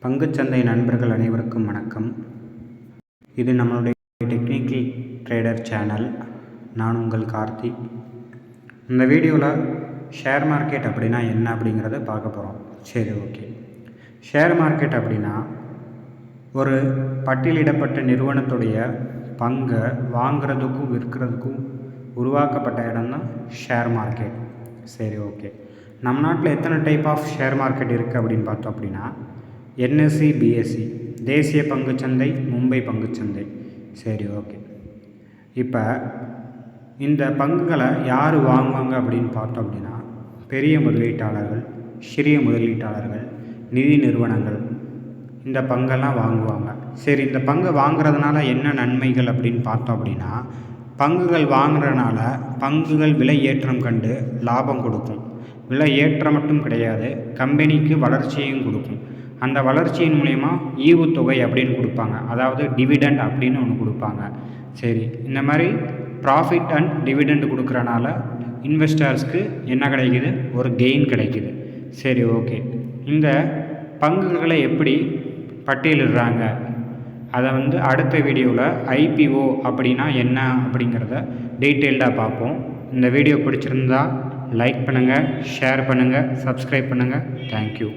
பங்குச்சந்தை நண்பர்கள் அனைவருக்கும் வணக்கம். இது நம்மளுடைய டெக்னிக்கல் ட்ரேடர் சேனல். நான் உங்கள் கார்த்திக். இந்த வீடியோவில் ஷேர் மார்க்கெட் அப்படின்னா என்ன அப்படிங்கிறத பார்க்க போகிறோம். சரி, ஓகே. ஷேர் மார்க்கெட் அப்படின்னா ஒரு பட்டியலிடப்பட்ட நிறுவனத்துடைய பங்கை வாங்கிறதுக்கும் விற்கிறதுக்கும் உருவாக்கப்பட்ட இடம் தான் ஷேர் மார்க்கெட். சரி, ஓகே. நம்ம நாட்டில் எத்தனை டைப் ஆஃப் ஷேர் மார்க்கெட் இருக்குது அப்படின்னு பார்த்தோம் அப்படின்னா NSE BSE தேசிய பங்குச்சந்தை, மும்பை பங்குச்சந்தை. சரி, ஓகே. இப்போ இந்த பங்குகளை யார் வாங்குவாங்க அப்படின்னு பார்த்தோம் அப்படின்னா பெரிய முதலீட்டாளர்கள், சிறிய முதலீட்டாளர்கள், நிதி நிறுவனங்கள் இந்த பங்கெல்லாம் வாங்குவாங்க. சரி, இந்த பங்கை வாங்குறதுனால என்ன நன்மைகள் அப்படின்னு பார்த்தோம் அப்படின்னா பங்குகள் வாங்குறதுனால பங்குகள் விலை ஏற்றம் கண்டு லாபம் கொடுக்கும். விலை ஏற்றம் மட்டும் கிடையாது, கம்பெனிக்கு வளர்ச்சியையும் கொடுக்கும். அந்த வளர்ச்சியின் மூலயமா ஈவுத்தொகை அப்படின்னு கொடுப்பாங்க, அதாவது டிவிடெண்ட் அப்படின்னு ஒன்று கொடுப்பாங்க. சரி, இந்த மாதிரி ப்ராஃபிட் அண்ட் டிவிடெண்ட் கொடுக்குறனால இன்வெஸ்டர்ஸ்க்கு என்ன கிடைக்குது? ஒரு கெயின் கிடைக்குது. சரி, ஓகே. இந்த பங்குகளை எப்படி பட்டியலிடுறாங்க அதை அடுத்த வீடியோவில் IPO அப்படின்னா என்ன அப்படிங்கிறத டீட்டெயில்டாக பார்ப்போம். இந்த வீடியோ பிடிச்சிருந்தா லைக் பண்ணுங்கள், ஷேர் பண்ணுங்கள், சப்ஸ்கிரைப் பண்ணுங்கள். தேங்க்யூ.